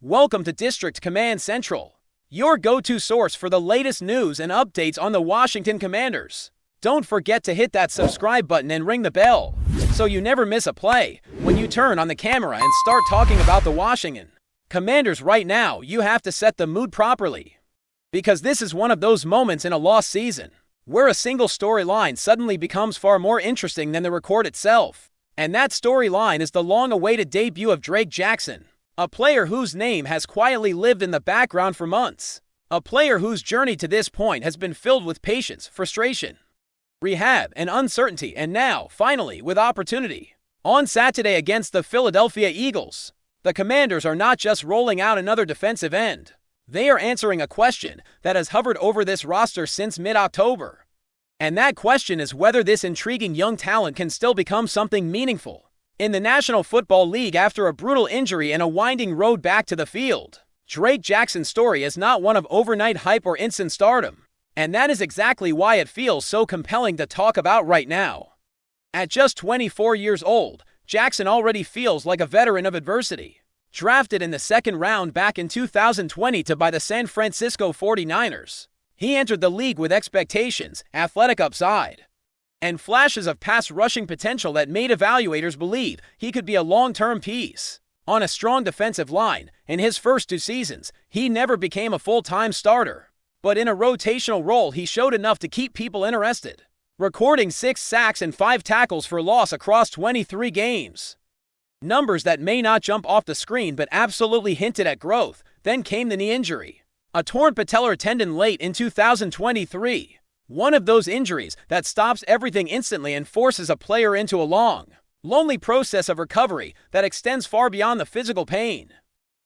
Welcome to District Command Central, your go-to source for the latest news and updates on the Washington Commanders. Don't forget to hit that subscribe button and ring the bell, so you never miss a play when you turn on the camera and start talking about the Washington Commanders. Right now, you have to set the mood properly, because this is one of those moments in a lost season where a single storyline suddenly becomes far more interesting than the record itself. And that storyline is the long-awaited debut of Drake Jackson, a player whose name has quietly lived in the background for months. A player whose journey to this point has been filled with patience, frustration, rehab, and uncertainty, and now, finally, with opportunity. On Saturday against the Philadelphia Eagles, the Commanders are not just rolling out another defensive end. They are answering a question that has hovered over this roster since mid-October. And that question is whether this intriguing young talent can still become something meaningful in the National Football League after a brutal injury and a winding road back to the field. Drake Jackson's story is not one of overnight hype or instant stardom, and that is exactly why it feels so compelling to talk about right now. At just 24 years old, Jackson already feels like a veteran of adversity. Drafted in the second round back in 2020 by the San Francisco 49ers, he entered the league with expectations, athletic upside, and flashes of pass rushing potential that made evaluators believe he could be a long-term piece on a strong defensive line. In his first 2 seasons, he never became a full-time starter, but in a rotational role he showed enough to keep people interested, recording 6 sacks and 5 tackles for loss across 23 games. Numbers that may not jump off the screen but absolutely hinted at growth. Then came the knee injury, a torn patellar tendon late in 2023. One of those injuries that stops everything instantly and forces a player into a long, lonely process of recovery that extends far beyond the physical pain.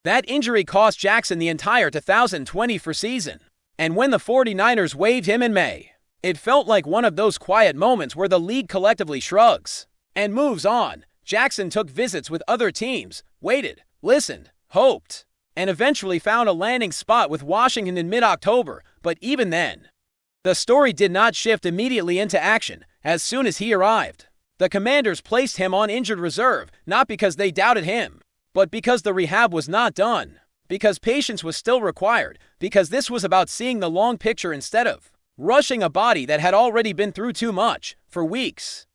That injury cost Jackson the entire 2024 season, and when the 49ers waived him in May, it felt like one of those quiet moments where the league collectively shrugs and moves on. Jackson took visits with other teams, waited, listened, hoped, and eventually found a landing spot with Washington in mid-October. But even then, the story did not shift immediately into action. As soon as he arrived, the Commanders placed him on injured reserve, not because they doubted him, but because the rehab was not done, because patience was still required, because this was about seeing the long picture instead of rushing a body that had already been through too much. For weeks,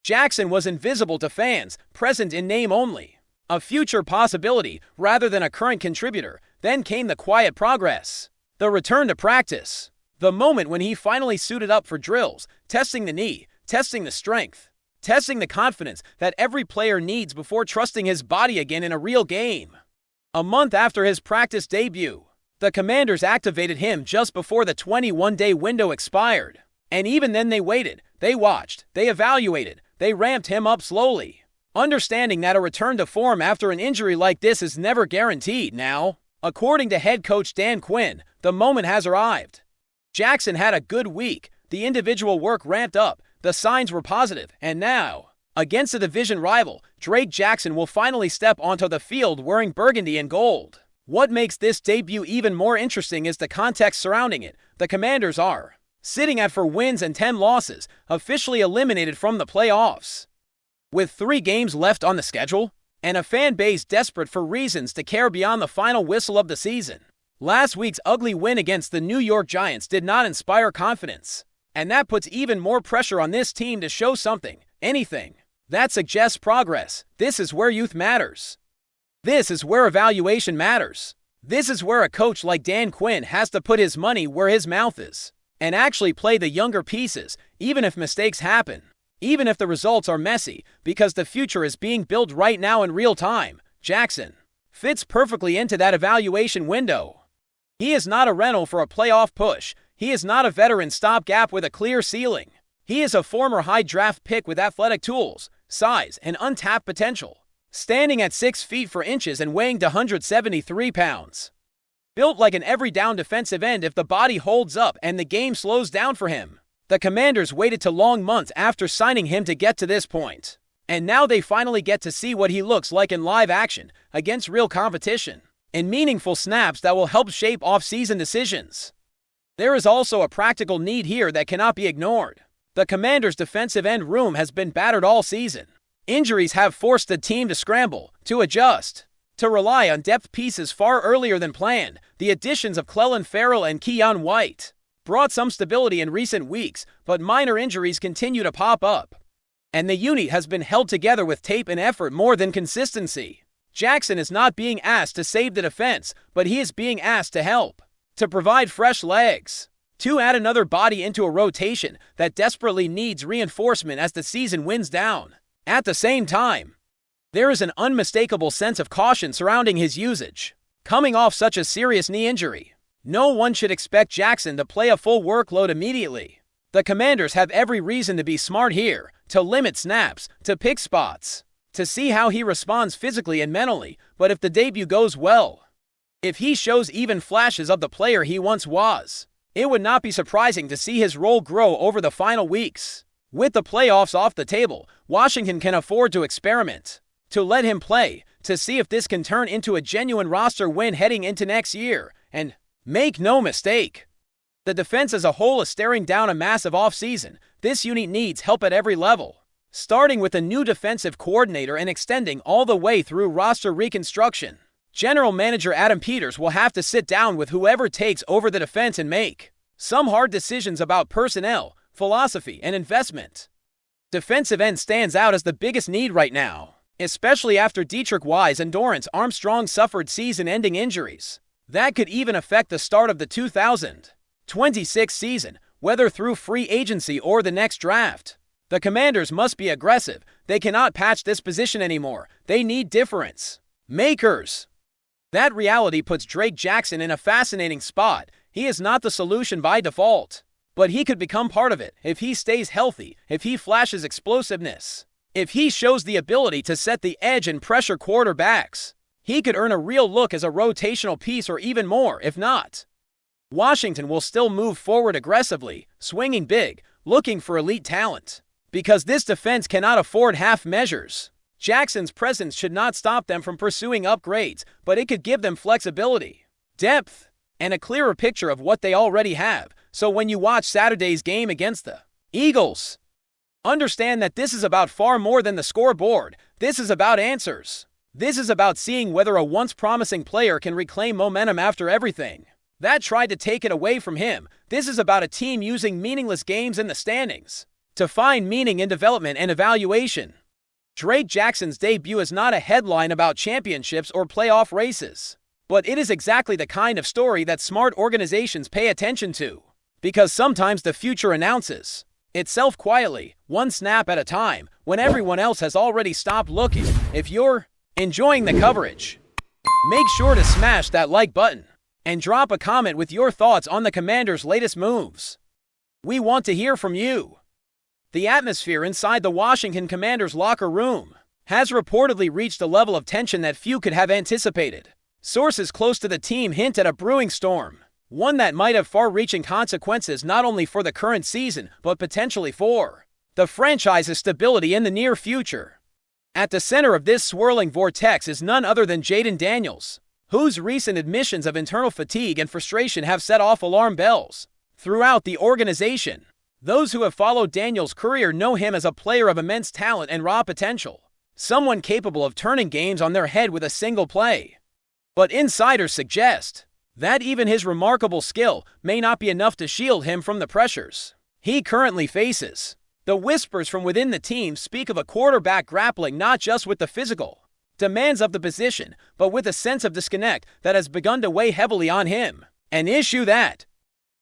Jackson was invisible to fans, present in name only, a future possibility rather than a current contributor. Then came the quiet progress, the return to practice, the moment when he finally suited up for drills, testing the knee, testing the strength, testing the confidence that every player needs before trusting his body again in a real game. A month after his practice debut, the Commanders activated him just before the 21-day window expired. And even then they waited, they watched, they evaluated, they ramped him up slowly, understanding that a return to form after an injury like this is never guaranteed. Now, according to head coach Dan Quinn, the moment has arrived. Jackson had a good week, the individual work ramped up, the signs were positive, and now, against a division rival, Drake Jackson will finally step onto the field wearing burgundy and gold. What makes this debut even more interesting is the context surrounding it. The Commanders are sitting at 4 wins and 10 losses, officially eliminated from the playoffs, with 3 games left on the schedule, and a fan base desperate for reasons to care beyond the final whistle of the season. Last week's ugly win against the New York Giants did not inspire confidence, and that puts even more pressure on this team to show something, anything, that suggests progress. This is where youth matters. This is where evaluation matters. This is where a coach like Dan Quinn has to put his money where his mouth is, and actually play the younger pieces, even if mistakes happen, even if the results are messy, because the future is being built right now in real time. Jackson fits perfectly into that evaluation window. He is not a rental for a playoff push. He is not a veteran stopgap with a clear ceiling. He is a former high draft pick with athletic tools, size, and untapped potential, standing at 6 feet 4 inches and weighing 173 pounds. Built like an every down defensive end if the body holds up and the game slows down for him. The Commanders waited to long months after signing him to get to this point, and now they finally get to see what he looks like in live action, against real competition, in meaningful snaps that will help shape off-season decisions. There is also a practical need here that cannot be ignored. The Commanders' defensive end room has been battered all season. Injuries have forced the team to scramble, to adjust, to rely on depth pieces far earlier than planned. The additions of Clelin Ferrell and Keon White brought some stability in recent weeks, but minor injuries continue to pop up. And the unit has been held together with tape and effort more than consistency. Jackson is not being asked to save the defense, but he is being asked to help, to provide fresh legs, to add another body into a rotation that desperately needs reinforcement as the season winds down. At the same time, there is an unmistakable sense of caution surrounding his usage. Coming off such a serious knee injury, no one should expect Jackson to play a full workload immediately. The Commanders have every reason to be smart here, to limit snaps, to pick spots, to see how he responds physically and mentally. But if the debut goes well, if he shows even flashes of the player he once was, it would not be surprising to see his role grow over the final weeks. With the playoffs off the table, Washington can afford to experiment, to let him play, to see if this can turn into a genuine roster win heading into next year. And make no mistake, the defense as a whole is staring down a massive offseason. This unit needs help at every level, starting with a new defensive coordinator and extending all the way through roster reconstruction. General Manager Adam Peters will have to sit down with whoever takes over the defense and make some hard decisions about personnel, philosophy, and investment. Defensive end stands out as the biggest need right now, especially after Dietrich Wise and Dorrance Armstrong suffered season-ending injuries. That could even affect the start of the 2026 season, whether through free agency or the next draft. The Commanders must be aggressive. They cannot patch this position anymore. They need difference makers. That reality puts Drake Jackson in a fascinating spot. He is not the solution by default, but he could become part of it if he stays healthy, if he flashes explosiveness, if he shows the ability to set the edge and pressure quarterbacks. He could earn a real look as a rotational piece or even more. If not, Washington will still move forward aggressively, swinging big, looking for elite talent, because this defense cannot afford half measures. Jackson's presence should not stop them from pursuing upgrades, but it could give them flexibility, depth, and a clearer picture of what they already have. So when you watch Saturday's game against the Eagles, understand that this is about far more than the scoreboard. This is about answers. This is about seeing whether a once promising player can reclaim momentum after everything that tried to take it away from him. This is about a team using meaningless games in the standings to find meaning in development and evaluation. Drake Jackson's debut is not a headline about championships or playoff races, but it is exactly the kind of story that smart organizations pay attention to, because sometimes the future announces itself quietly, one snap at a time, when everyone else has already stopped looking. If you're enjoying the coverage, make sure to smash that like button and drop a comment with your thoughts on the Commanders' latest moves. We want to hear from you. The atmosphere inside the Washington Commanders locker room has reportedly reached a level of tension that few could have anticipated. Sources close to the team hint at a brewing storm, one that might have far-reaching consequences not only for the current season, but potentially for the franchise's stability in the near future. At the center of this swirling vortex is none other than JAYDEN Daniels, whose recent admissions of internal fatigue and frustration have set off alarm bells throughout the organization. Those who have followed Daniels' career know him as a player of immense talent and raw potential, someone capable of turning games on their head with a single play. But insiders suggest that even his remarkable skill may not be enough to shield him from the pressures he currently faces. The whispers from within the team speak of a quarterback grappling not just with the physical demands of the position, but with a sense of disconnect that has begun to weigh heavily on him. An issue that,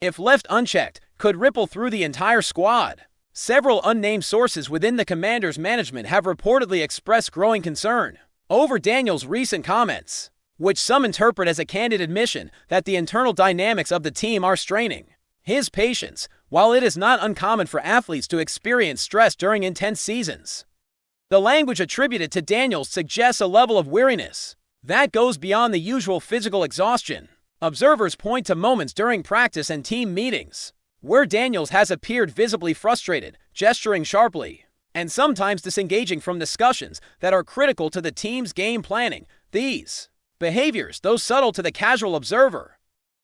if left unchecked, could ripple through the entire squad. Several unnamed sources within the Commanders' management have reportedly expressed growing concern over Daniels' recent comments, which some interpret as a candid admission that the internal dynamics of the team are straining his patience. While it is not uncommon for athletes to experience stress during intense seasons, the language attributed to Daniels suggests a level of weariness that goes beyond the usual physical exhaustion. Observers point to moments during practice and team meetings where Daniels has appeared visibly frustrated, gesturing sharply, and sometimes disengaging from discussions that are critical to the team's game planning. These behaviors, though subtle to the casual observer,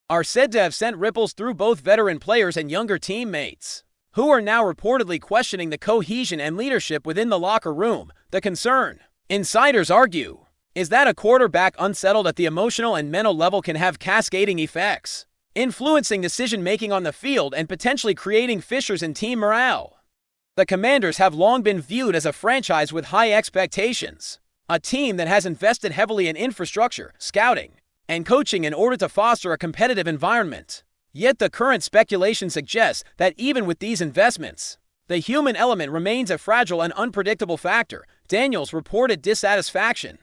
are said to have sent ripples through both veteran players and younger teammates, who are now reportedly questioning the cohesion and leadership within the locker room. The concern, insiders argue, is that a quarterback unsettled at the emotional and mental level can have cascading effects, influencing decision-making on the field and potentially creating fissures in team morale. The Commanders have long been viewed as a franchise with high expectations, a team that has invested heavily in infrastructure, scouting, and coaching in order to foster a competitive environment. Yet the current speculation suggests that even with these investments, the human element remains a fragile and unpredictable factor. Daniels reported dissatisfaction,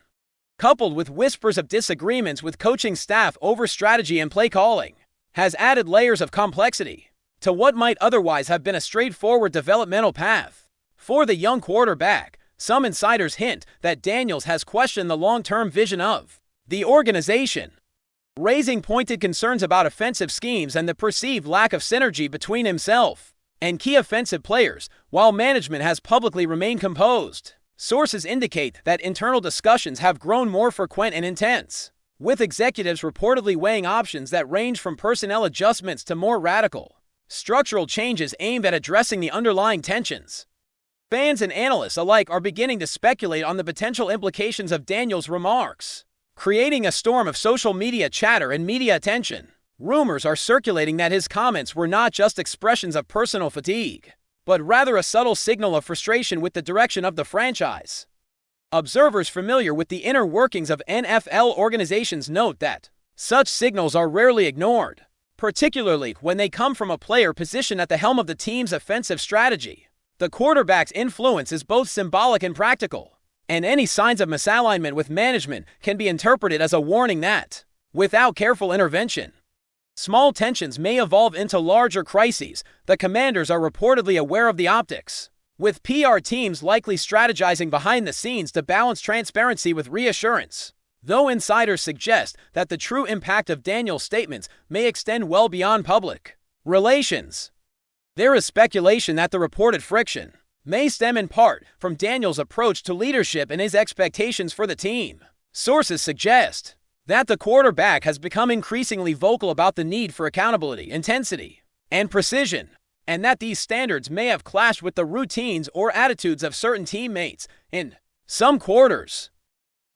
coupled with whispers of disagreements with coaching staff over strategy and play calling, has added layers of complexity to what might otherwise have been a straightforward developmental path. For the young quarterback, some insiders hint that Daniels has questioned the long-term vision of the organization, raising pointed concerns about offensive schemes and the perceived lack of synergy between himself and key offensive players, while management has publicly remained composed. Sources indicate that internal discussions have grown more frequent and intense, with executives reportedly weighing options that range from personnel adjustments to more radical, structural changes aimed at addressing the underlying tensions. Fans and analysts alike are beginning to speculate on the potential implications of Daniels' remarks, creating a storm of social media chatter and media attention. Rumors are circulating that his comments were not just expressions of personal fatigue, but rather a subtle signal of frustration with the direction of the franchise. Observers familiar with the inner workings of NFL organizations note that such signals are rarely ignored, particularly when they come from a player positioned at the helm of the team's offensive strategy. The quarterback's influence is both symbolic and practical, and any signs of misalignment with management can be interpreted as a warning that, without careful intervention, small tensions may evolve into larger crises. The Commanders are reportedly aware of the optics, with PR teams likely strategizing behind the scenes to balance transparency with reassurance, though insiders suggest that the true impact of Daniels' statements may extend well beyond public relations. There is speculation that the reported friction may stem in part from Daniels' approach to leadership and his expectations for the team. Sources suggest that the quarterback has become increasingly vocal about the need for accountability, intensity, and precision, and that these standards may have clashed with the routines or attitudes of certain teammates in some quarters.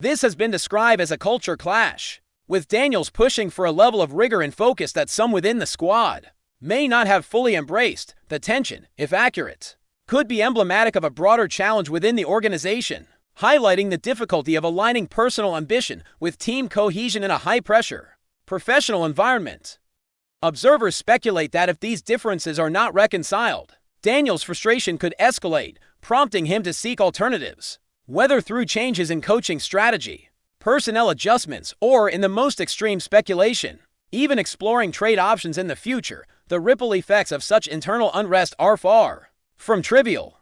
This has been described as a culture clash, with Daniels pushing for a level of rigor and focus that some within the squad may not have fully embraced. The tension, if accurate, could be emblematic of a broader challenge within the organization, highlighting the difficulty of aligning personal ambition with team cohesion in a high-pressure, professional environment. Observers speculate that if these differences are not reconciled, Daniels' frustration could escalate, prompting him to seek alternatives, whether through changes in coaching strategy, personnel adjustments, or, in the most extreme speculation, even exploring trade options in the future. The ripple effects of such internal unrest are far from trivial.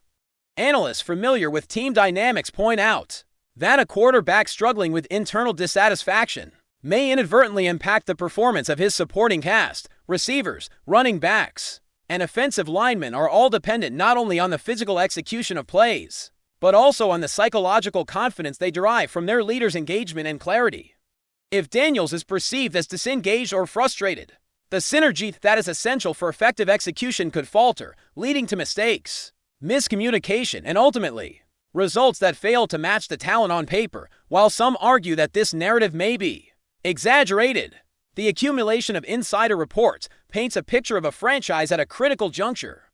Analysts familiar with team dynamics point out that a quarterback struggling with internal dissatisfaction may inadvertently impact the performance of his supporting cast. Receivers, running backs, and offensive linemen are all dependent not only on the physical execution of plays, but also on the psychological confidence they derive from their leaders' engagement and clarity. If Daniels is perceived as disengaged or frustrated, the synergy that is essential for effective execution could falter, leading to mistakes, miscommunication, and ultimately, results that fail to match the talent on paper. While some argue that this narrative may be exaggerated, the accumulation of insider reports paints a picture of a franchise at a critical juncture,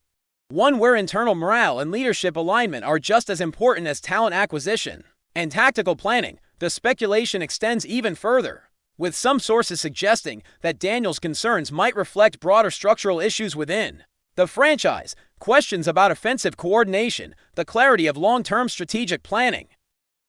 one where internal morale and leadership alignment are just as important as talent acquisition and tactical planning. The speculation extends even further, with some sources suggesting that Daniels' concerns might reflect broader structural issues within the franchise. Questions about offensive coordination, the clarity of long-term strategic planning,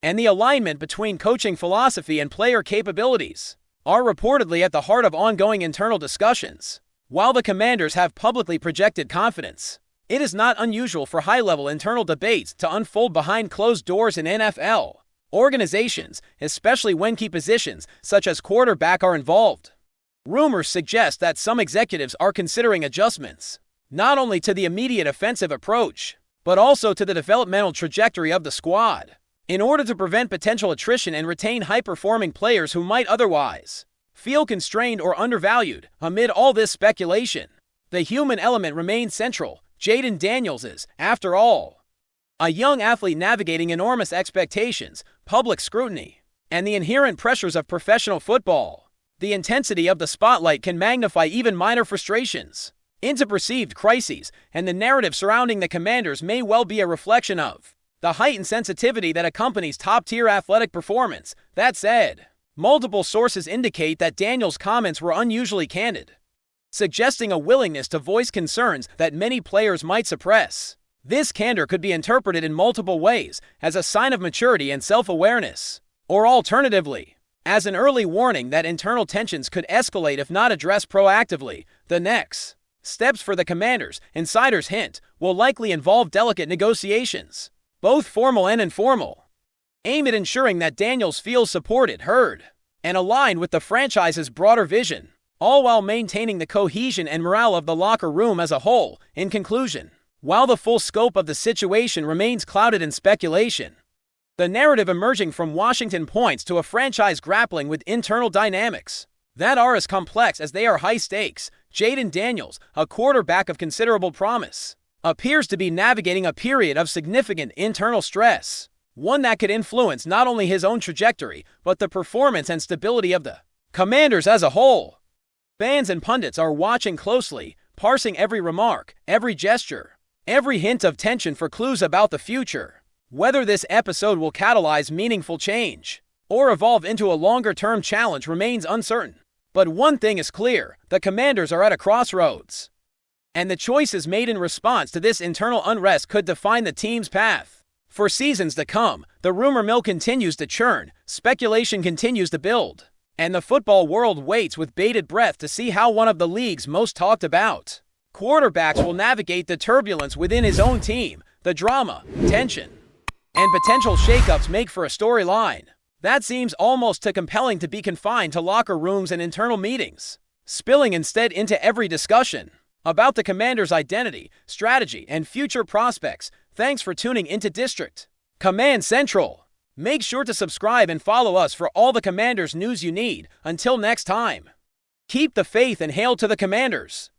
and the alignment between coaching philosophy and player capabilities are reportedly at the heart of ongoing internal discussions. While the Commanders have publicly projected confidence, it is not unusual for high-level internal debates to unfold behind closed doors in NFL organizations, especially when key positions such as quarterback are involved. Rumors suggest that some executives are considering adjustments, not only to the immediate offensive approach, but also to the developmental trajectory of the squad, in order to prevent potential attrition and retain high-performing players who might otherwise feel constrained or undervalued. Amid all this speculation, the human element remains central. JAYDEN Daniels is, after all, a young athlete navigating enormous expectations, public scrutiny, and the inherent pressures of professional football. The intensity of the spotlight can magnify even minor frustrations into perceived crises, and the narrative surrounding the Commanders may well be a reflection of the heightened sensitivity that accompanies top-tier athletic performance. That said, multiple sources indicate that Daniels' comments were unusually candid, suggesting a willingness to voice concerns that many players might suppress. This candor could be interpreted in multiple ways, as a sign of maturity and self-awareness, or alternatively, as an early warning that internal tensions could escalate if not addressed proactively. The next steps for the Commanders, insiders hint, will likely involve delicate negotiations, both formal and informal, aimed at ensuring that Daniels feels supported, heard, and aligned with the franchise's broader vision, all while maintaining the cohesion and morale of the locker room as a whole. In conclusion, while the full scope of the situation remains clouded in speculation, the narrative emerging from Washington points to a franchise grappling with internal dynamics that are as complex as they are high stakes. JAYDEN Daniels, a quarterback of considerable promise, appears to be navigating a period of significant internal stress, one that could influence not only his own trajectory, but the performance and stability of the Commanders as a whole. Fans and pundits are watching closely, parsing every remark, every gesture, every hint of tension for clues about the future. Whether this episode will catalyze meaningful change or evolve into a longer-term challenge remains uncertain. But one thing is clear: the Commanders are at a crossroads, and the choices made in response to this internal unrest could define the team's path for seasons to come. The rumor mill continues to churn, speculation continues to build, and the football world waits with bated breath to see how one of the league's most talked about quarterbacks will navigate the turbulence within his own team. The drama, tension, and potential shakeups make for a storyline that seems almost too compelling to be confined to locker rooms and internal meetings, spilling instead into every discussion about the Commanders' identity, strategy, and future prospects. Thanks for tuning into District Command Central. Make sure to subscribe and follow us for all the Commanders news you need. Until next time, keep the faith and hail to the Commanders.